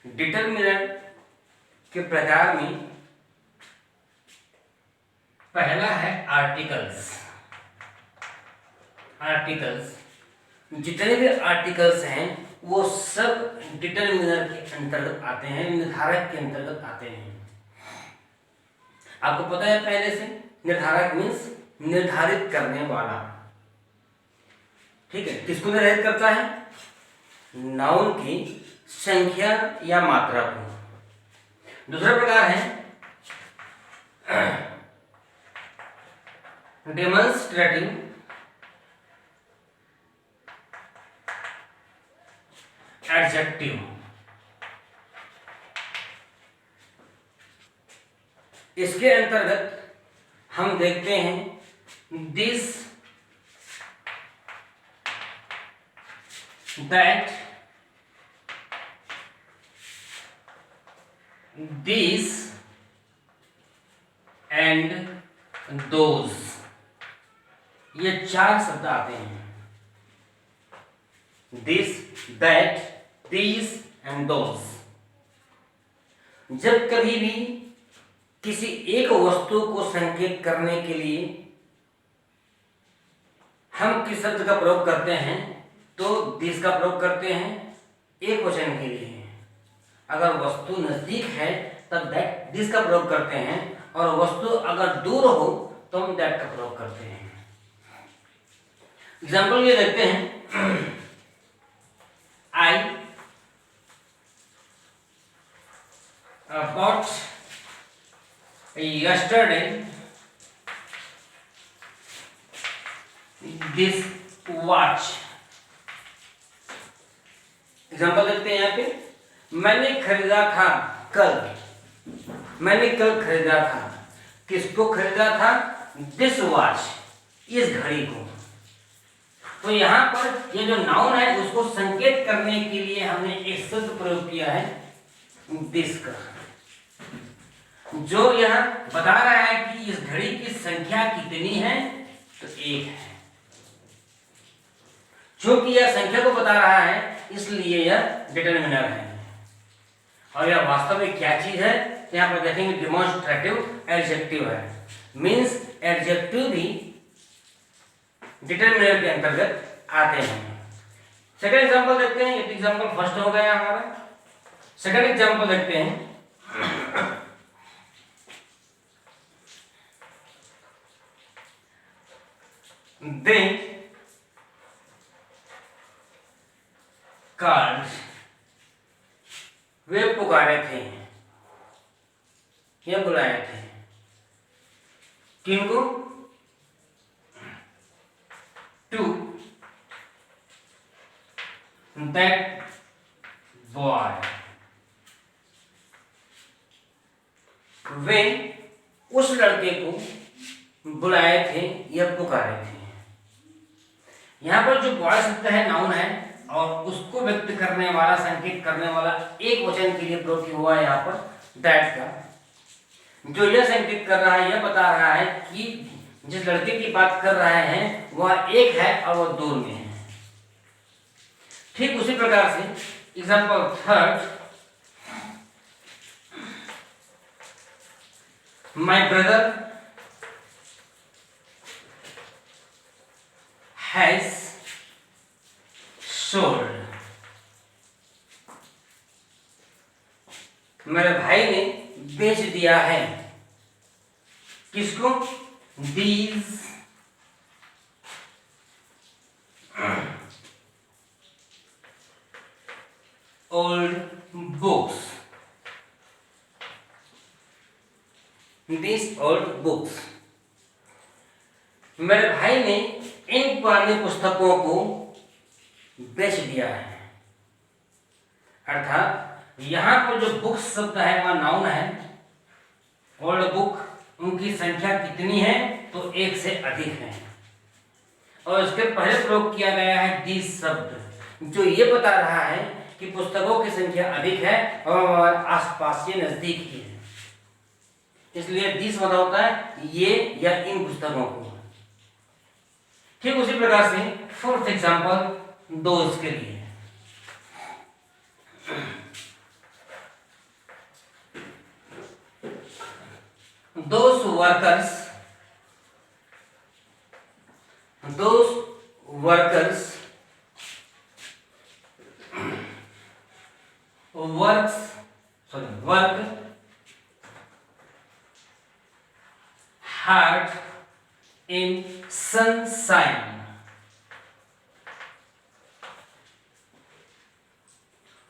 Determiner के प्रकार में पहला है आर्टिकल्स। जितने भी आर्टिकल्स हैं वो सब डिटरमिनर के अंतर्गत आते हैं, निर्धारक के अंतर्गत आते हैं। आपको पता है पहले से, निर्धारक मीन्स निर्धारित करने वाला। ठीक है, किसको निर्धारित करता है? नाउन की संख्या या मात्रा को। दूसरा प्रकार है डेमोन्स्ट्रेटिव एडजेक्टिव। इसके अंतर्गत हम देखते हैं this, that, these and those, ये 4 शब्द आते हैं। this, that, these and those। जब कभी भी किसी एक वस्तु को संकेत करने के लिए हम किस शब्द का प्रयोग करते हैं तो दिस का प्रयोग करते हैं एक वचन के लिए। अगर वस्तु नजदीक है तब दैट, दिस का प्रयोग करते हैं, और वस्तु अगर दूर हो तो हम दैट का प्रयोग करते हैं। एग्जाम्पल ये देखते हैं, I bought yesterday this watch। Example देखते हैं यहाँ पे, मैंने खरीदा था कल। मैंने कल खरीदा था। किसको खरीदा था? दिस वॉच, इस घड़ी को। तो यहाँ पर ये जो नाउन है उसको संकेत करने के लिए हमने एक शब्द प्रयोग किया है दिस का, जो यह बता रहा है कि इस घड़ी की संख्या कितनी है, तो 1 है। क्योंकि यह संख्या को बता रहा है इसलिए यह डिटरमिनर है। और यह वास्तव में क्या चीज है? यहाँ पर देखेंगे डेमोन्स्ट्रेटिव एडजेक्टिव है। मीन्स एडजेक्टिव भी डिटरमिनर के अंतर्गत आते हैं। सेकंड एग्जांपल देखते हैं। ये एग्जांपल फर्स्ट हो गया हमारा। सेकंड एग्जांपल देखते हैं। They called, वे पुकारे थे या बुलाए थे। किनको? To that boy। वे उस लड़के को बुलाए थे या पुकारे थे। यहाँ पर जो बॉय शब्द है नाउन है और उसको व्यक्त करने वाला, संकेत करने वाला एक वचन के लिए प्रयोग हुआ है यहाँ पर दैट का। जो यह संकेत कर रहा है, यह बता रहा है कि जिस लड़के की बात कर रहे हैं वह एक है और वह दूर में है। ठीक उसी प्रकार से example third, my brother has sold. मेरे भाई ने बेच दिया है। किसको? These old books. These old books. मेरे भाई ने इन पुरानी पुस्तकों को बेच दिया है। अर्थात यहाँ पर जो बुक्स शब्द है वह नाउन है। ओल्ड बुक, उनकी संख्या कितनी है? तो 1 से अधिक है। और इसके पहले प्रयोग किया गया है दिस शब्द, जो ये बता रहा है कि पुस्तकों की संख्या अधिक है और आसपास के नजदीक ही है। इसलिए दिस मतलब होता है ये या इन पुस्तकों को। ठीक उसी प्रकार से फोर्थ एग्जांपल दोस्त के लिए। those workers work hard in sunshine.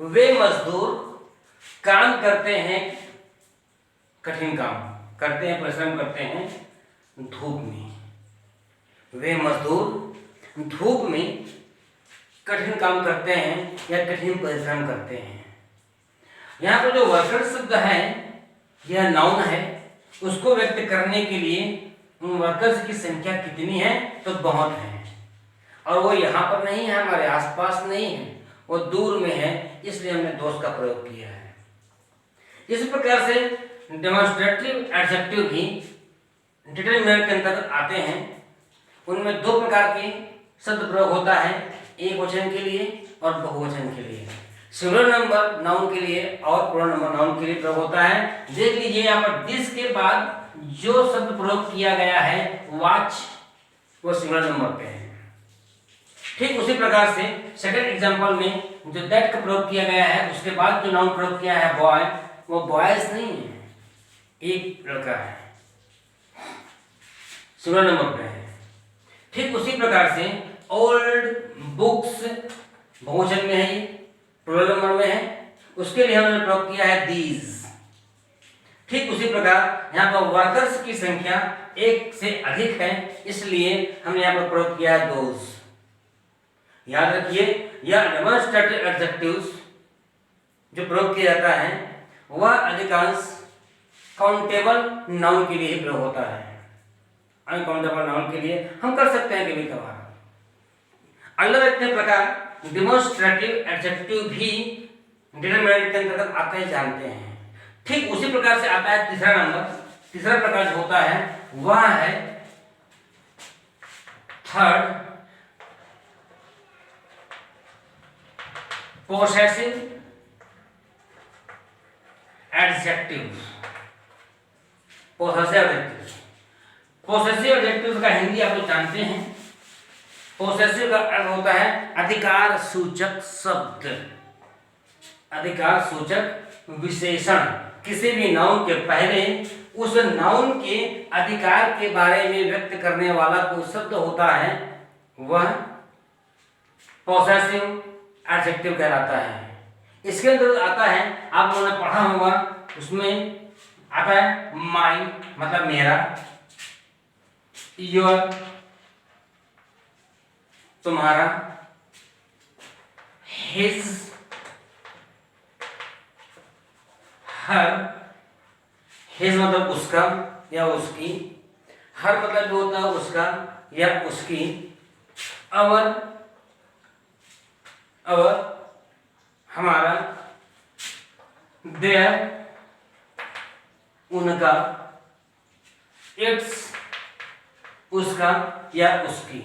वे मजदूर काम करते हैं, कठिन काम करते हैं, परिश्रम करते हैं धूप में। वे मजदूर धूप में कठिन काम करते हैं या कठिन परिश्रम करते हैं। यहाँ पर जो वर्कर शब्द है यह नाउन है, उसको व्यक्त करने के लिए उन वर्कर्स की संख्या कितनी है तो बहुत है, और वो यहाँ पर नहीं है, हमारे आसपास नहीं है, वो दूर में है, इसलिए हमने दोस्त का प्रयोग किया है। इस प्रकार से डेमोन्स्ट्रेटिव एडजेक्टिव भी डिटरमिनर के अंतर्गत आते हैं। उनमें दो प्रकार के शब्द प्रयोग होता है, एक वचन के लिए और बहुवचन के लिए। सिंगुलर नंबर नाउन के लिए और प्लूरल नंबर नाउन के लिए प्रयोग होता है। देख लीजिए यहाँ पर दिस के बाद जो शब्द प्रयोग किया गया है वॉच, वो सिंगुलर नंबर पे है। ठीक उसी प्रकार से सेकंड एग्जांपल में जो दैट का प्रयोग किया गया है, उसके बाद जो नाउन प्रयोग किया है बॉय, वो बॉयज नहीं है, एक लड़का है, सिंगुलर नंबर पे है। ठीक उसी प्रकार से ओल्ड बुक्स बहुवचन में है, प्लूरल नंबर में है, उसके लिए हमने प्रयोग किया है दीज। ठीक उसी प्रकार यहाँ पर वर्कर्स की संख्या एक से अधिक है, इसलिए हमने यहाँ पर प्रयोग किया है दोज। याद रखिए, यह डेमोन्स्ट्रेटिव एडजेक्टिव्स जो प्रयोग किया जाता है वह अधिकांश काउंटेबल नाउन के लिए ही प्रयोग होता है। अनकाउंटेबल नाउन के लिए हम कर सकते हैं कभी कभार। अगला देखते हैं प्रकार, डेमोन्स्ट्रेटिव एडजेक्टिव भी डिटरमिनर के अंतर्गत आते हैं, जानते हैं। ठीक उसी प्रकार से आता है तीसरा नंबर। तीसरा प्रकार जो होता है वह है third possessive adjective. Possessive adjective का हिंदी आप लोग जानते हैं। पोसेसिव का अर्थ होता है अधिकार सूचक शब्द, अधिकार सूचक विशेषण। किसी भी नाउन के पहले उस नाउन के अधिकार के बारे में व्यक्त करने वाला कोई शब्द होता है, वह पोसेसिव एडजेक्टिव कहलाता है। इसके अंदर आता है, आप लोगों ने पढ़ा होगा, उसमें आता है माई मतलब मेरा, योर तुम्हारा, हिज हर, हिज मतलब उसका या उसकी, हर मतलब जो होता है उसका या उसकी, अवर अवर हमारा, देयर उनका, इट्स उसका या उसकी।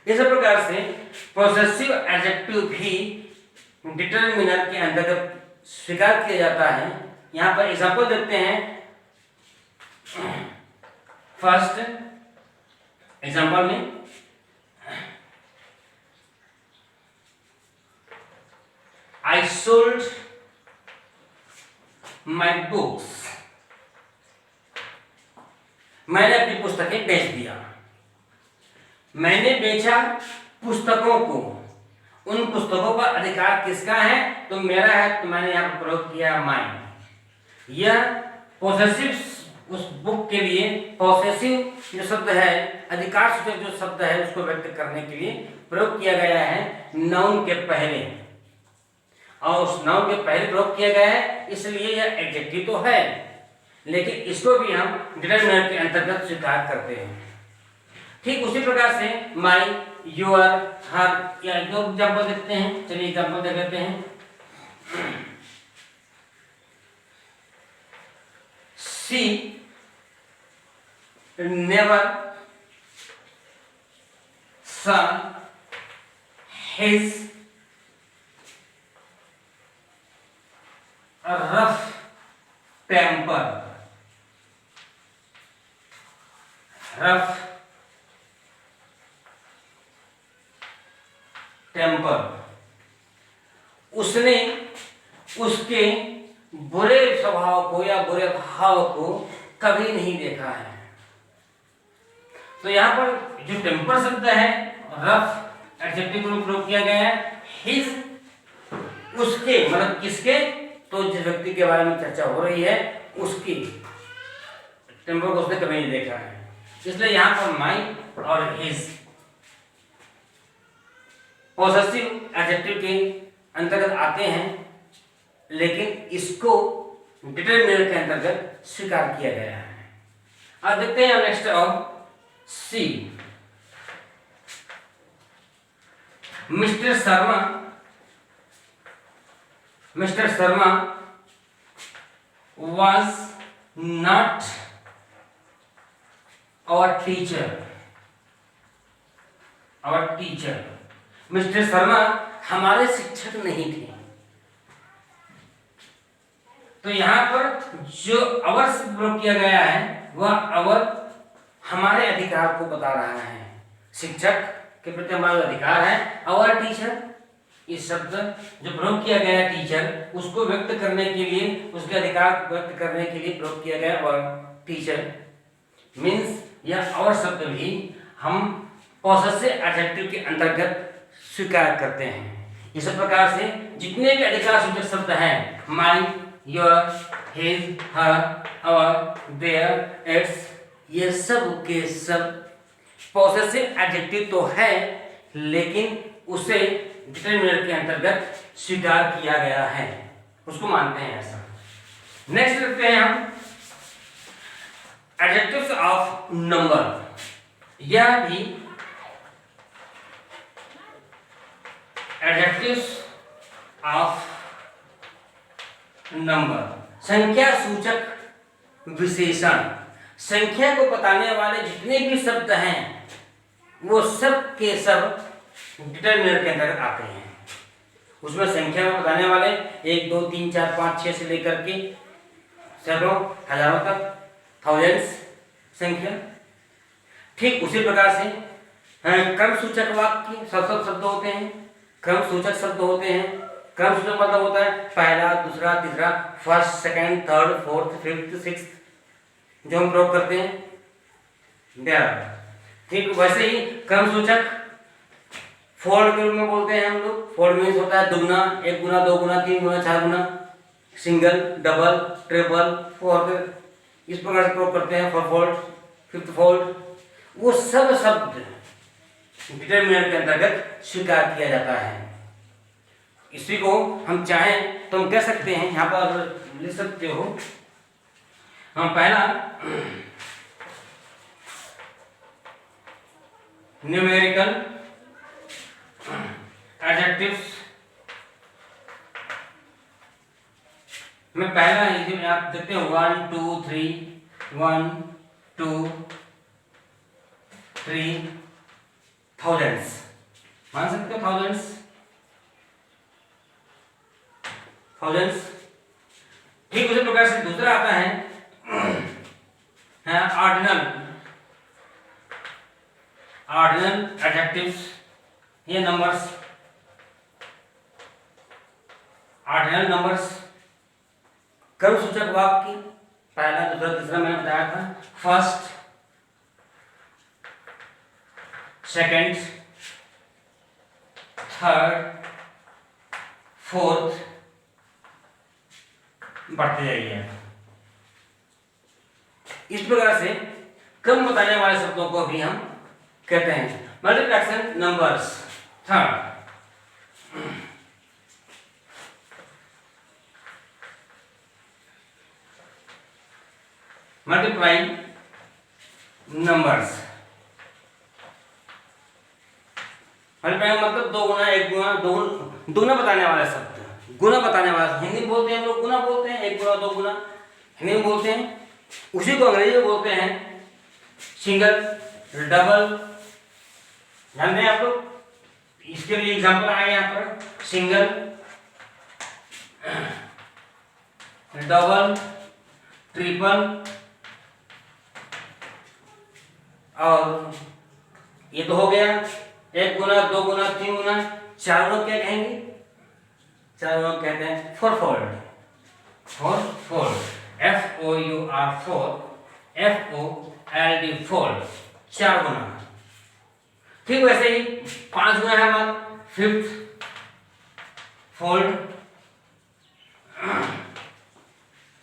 इस प्रकार से पोसेसिव एडजेक्टिव भी डिटरमिनर के अंतर्गत स्वीकार किया जाता है। यहाँ पर एग्जांपल देखते हैं। फर्स्ट एग्जांपल में आई सोल्ड माई बुक्स, मैंने अपनी पुस्तकें बेच दिया। मैंने बेचा पुस्तकों को, उन पुस्तकों का अधिकार किसका है तो मेरा है, तो मैंने यहाँ पर प्रयोग किया माइन। यह पॉसेसिव उस बुक के लिए पॉसेसिव जो शब्द है, अधिकार सूचक जो शब्द है, उसको व्यक्त करने के लिए प्रयोग किया गया है नाउन के पहले, और उस नाउन के पहले प्रयोग किया गया है, इसलिए यह एडजेक्टिव तो है, लेकिन इसको भी हम डिटरमिनर के अंतर्गत स्वीकार करते हैं। ठीक उसी प्रकार से माई, योर, हर, या दो एग्जाम्पल देखते हैं। चलिए एग्जाम्पल देख लेते हैं। She never saw his rough temper. Temper, उसने उसके बुरे स्वभाव को या बुरे भाव को कभी नहीं देखा है। तो यहाँ पर जो टेम्पर शब्द है रफ एडजेक्टिव के रूप में प्रयोग किया गया है। हिज, उसके मतलब किसके, तो जिस व्यक्ति के बारे में चर्चा हो रही है उसकी टेम्पर को उसने कभी नहीं देखा है, इसलिए यहाँ पर माई और हिज पॉसेसिव एडजेक्टिव के अंतर्गत आते हैं, लेकिन इसको डिटरमिनर के अंतर्गत स्वीकार किया गया है। अब देखते हैं नेक्स्ट और C. Mister Sharma was not our teacher। Mister Sharma हमारे शिक्षक नहीं थे। तो यहां पर जो अवर से प्रयोग किया गया है वह अवर हमारे अधिकार को बता रहा है। शिक्षक के प्रति हमारा अधिकार है। अवर टीचर, इस शब्द जो प्रयोग किया गया है टीचर, उसको व्यक्त करने के लिए, उसके अधिकार को व्यक्त करने के लिए प्रयोग किया गया और टीचर मीन्स यह अवर शब्द भी हम पॉसेसिव एडजेक्टिव के अंतर्गत स्वीकार करते हैं। इस प्रकार से जितने भी अधिकार सूचक शब्द हैं, my, your, his, her, our, their, its, ये सब के सब पॉसेसिव एडजेक्टिव तो है, लेकिन उसे डिटरमिनर के अंतर्गत स्वीकार किया गया है, उसको मानते हैं ऐसा। नेक्स्ट देखते हैं हम एडजेक्टिव्स ऑफ नंबर। यह भी एडजेक्टिव्स ऑफ नंबर संख्या सूचक विशेषण, संख्या को बताने वाले जितने भी शब्द हैं वो सब के सब डिटरमिनर के अंतर्गत आते हैं। उसमें संख्या में बताने वाले 1 2 3 4 5 6 से लेकर के सैकड़ों हजारों तक, थाउजेंड्स संख्या। ठीक उसी प्रकार से क्रम सूचक वाक्य सब शब्द होते हैं, क्रम सूचक शब्द होते हैं। क्रम सूचक मतलब होता है पहला, दूसरा, तीसरा, first, second, third, fourth, fifth, sixth जो हम प्रयोग करते हैं। ठीक वैसे ही क्रम सूचक फोल्ड के रूप में बोलते हैं हम लोग। फोल्ड मीन्स होता है दुगना, 1 गुना, 2 गुना, 3 गुना, 4 गुना, सिंगल, डबल, ट्रिपल, फोर्थ, इस प्रकार से प्रयोग करते हैं। फोर फोल्ड, फिफ्थ फोल्ड, वो सब शब्द डिटरमिनर के अंतर्गत स्वीकार किया जाता है। इसी को हम चाहें तो हम कह सकते हैं, यहाँ पर लिख सकते हो हम पहला न्यूमेरिकल एडजेक्टिव्स में पहला ही आप देखते हो 1 2 3 1 2 3 थाउजेंड्स, मान सकते हो थाउजेंड्स। ठीक उसी प्रकार से दूसरा आता है ऑर्डिनल एडजेक्टिव्स, ये नंबर्स, ऑर्डिनल नंबर्स क्रम सूचक वाक्य पहला, दूसरा, तीसरा मैंने बताया था। फर्स्ट, सेकंड, थर्ड, फोर्थ, बढ़ते जाइए। इस प्रकार से क्रम बताने वाले शब्दों को भी हम कहते हैं multiplication numbers. Third multiplying numbers. Multiplying मतलब 2 गुना, 1 गुना, 2 गुना बताने वाला शब्द, गुना बताने वाला। हिंदी बोलते हैं हम लोग गुना बोलते हैं, 1 गुना 2 गुना हिंदी में बोलते हैं। उसी को अंग्रेजी में बोलते हैं सिंगल, डबल। जानते हैं आप लोग, इसके लिए एग्जांपल आए यहाँ पर सिंगल, डबल, ट्रिपल, और ये तो हो गया 1 गुना, 2 गुना, 3 गुना, चार गुणक क्या कहेंगे? चार गुणक कहते हैं फोरफोल्ड। FOUR FOLD फोल्ड, चार गुना। ठीक वैसे ही पांच गुना है हमारा फिफ्थ फोल्ड,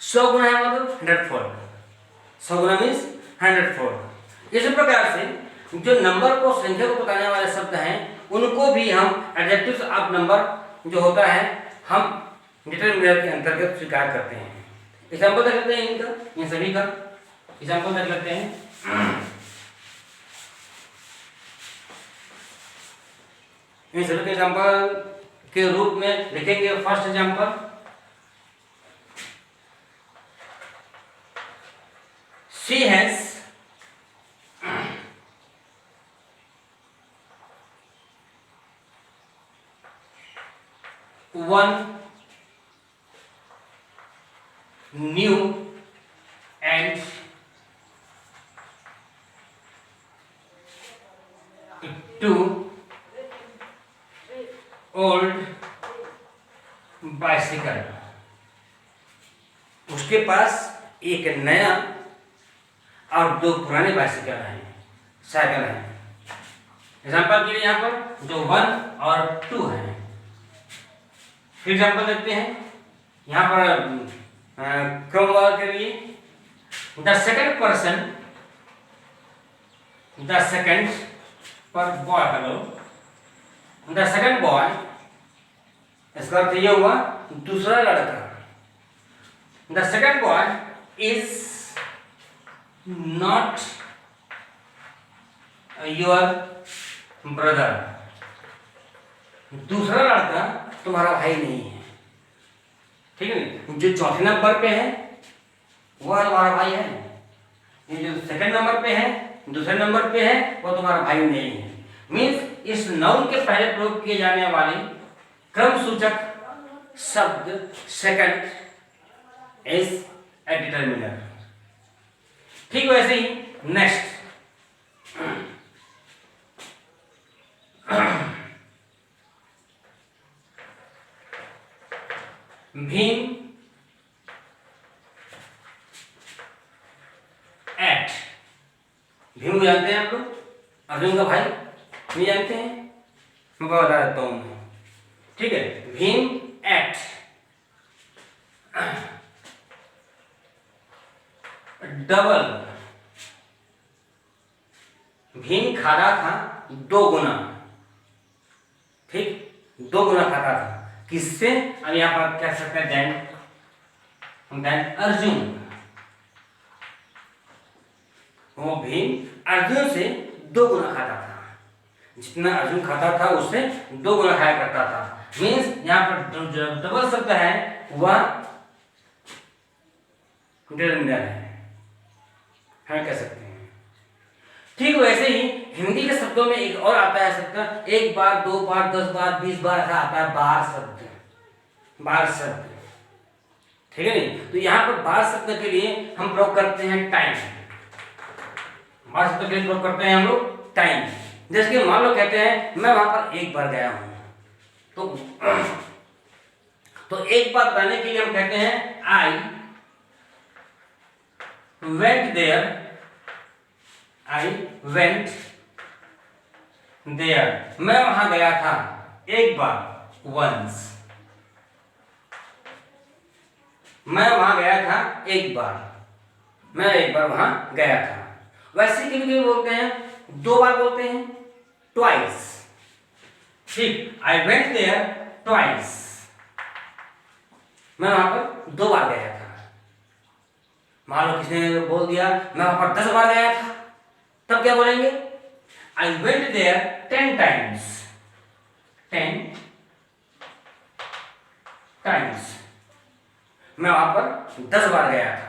100 गुना है मतलब 100 फोल्ड, 100 गुना मीन्स 100 फोल्ड। इसी प्रकार से जो नंबर को, संख्या को बताने वाले शब्द हैं उनको भी हम एडजेक्टिव्स ऑफ नंबर जो होता है हम डिटरमिनर के अंतर्गत स्वीकार करते हैं। एग्जाम्पल देख लेते हैं इनका, इन सभी का एग्जाम्पल देख लेते हैं। इन सभी के एग्जाम्पल के रूप में लिखेंगे। First example, she has one new and two old bicycle। उसके पास एक नया और दो पुराने बाइसिकल हैं, साइकिल हैं। एग्जाम्पल के लिए यहाँ पर जो 1 और 2 है। फिर एग्जाम्पल देखते हैं यहाँ पर क्रमवार के लिए, the second person, the second per boy, hello, the second boy, इसका अर्थ यह हुआ दूसरा लड़का। The second boy is not your brother. दूसरा लड़का तुम्हारा भाई नहीं है। ठीक है, जो चौथे नंबर पे है वह तुम्हारा भाई है, ये जो सेकंड नंबर पे है, दूसरे नंबर पे है, वो तुम्हारा भाई नहीं है। मीन्स इस नाउन के पहले प्रयोग किए जाने वाले क्रम सूचक शब्द सेकंड इज ए डिटरमिनर। ठीक वैसे ही नेक्स्ट, भीम एट, भीम को जानते हैं आप लोग, अर्जुन का भाई, नहीं जानते हैं? मैं बता देता हूं। ठीक है, भीम एट डबल, भीम खाता था 2 गुना। ठीक, 2 गुना खाता था, किससे? अब यहां पर कह सकते हैं देन अर्जुन, वो भीम अर्जुन से 2 गुना खाता था। जितना अर्जुन खाता था उससे 2 गुना खाया करता था। मीन्स यहाँ पर जो डबल शब्द है वह डिटरमिनर है, हम कह सकते हैं। ठीक वैसे ही हिंदी के शब्दों में एक और आता है शब्द, 1 बार, 2 बार, 10 बार, 20 बार, ऐसा आता है बार शब्द, बार शब्द। ठीक है नहीं? तो यहाँ पर बार शब्द के लिए हम प्रयोग करते हैं टाइम। बार शब्द के लिए प्रयोग करते हैं हम लोग टाइम। जैसे कि मान लो कहते हैं मैं वहां पर 1 बार गया हूं, तो 1 बार बताने के लिए हम कहते हैं I went there, I went there, मैं वहां गया था 1 बार, वंस। मैं वहां गया था 1 बार, मैं 1 बार वहां गया था। वैसे भी बोलते हैं 2 बार बोलते हैं, ट्वाइस। ठीक, आई वेंट देयर ट्वाइस, मैं वहां पर 2 बार गया था। मान लो किसी ने बोल दिया मैं वहां पर 10 बार गया था, तब क्या बोलेंगे? I went there 10 times, 10 times, मैं वहां पर 10 बार गया था।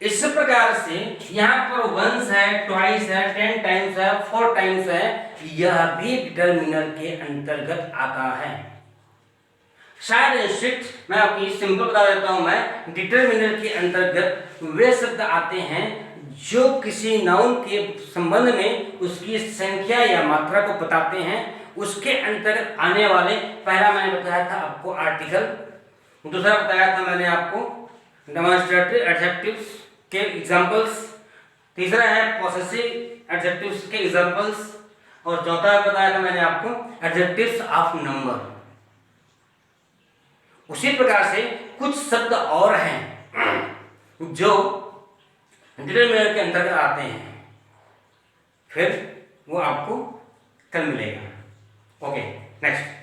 इस प्रकार से यहाँ पर वंस है, ट्वाइस है, 10 टाइम्स है, 4 टाइम्स है, यह भी डिटरमिनर के अंतर्गत आता है। शायद स्ट्रिक्ट मैं आपकी सिंपल बता देता हूं, मैं डिटरमिनर के अंतर्गत वे शब्द आते हैं जो किसी नाउन के संबंध में उसकी संख्या या मात्रा को बताते हैं, उसके अंतर्गत आने वाले, पहला मैंने बताया था आपको आर्टिकल, दूसरा बताया था मैंने आपको डेमोंस्ट्रेटिव एडजेक्टिव्स के एग्जांपल्स, तीसरा है पॉसेसिव एडजेक्टिव्स के एग्जांपल्स, और चौथा बताया था मैंने आपको एडजेक्टिव्स ऑफ नंबर। उसी प्रकार से कुछ शब्द और हैं जो डिटरमिनर के अंतर्गत आते हैं, फिर वो आपको कल मिलेगा। Okay, next.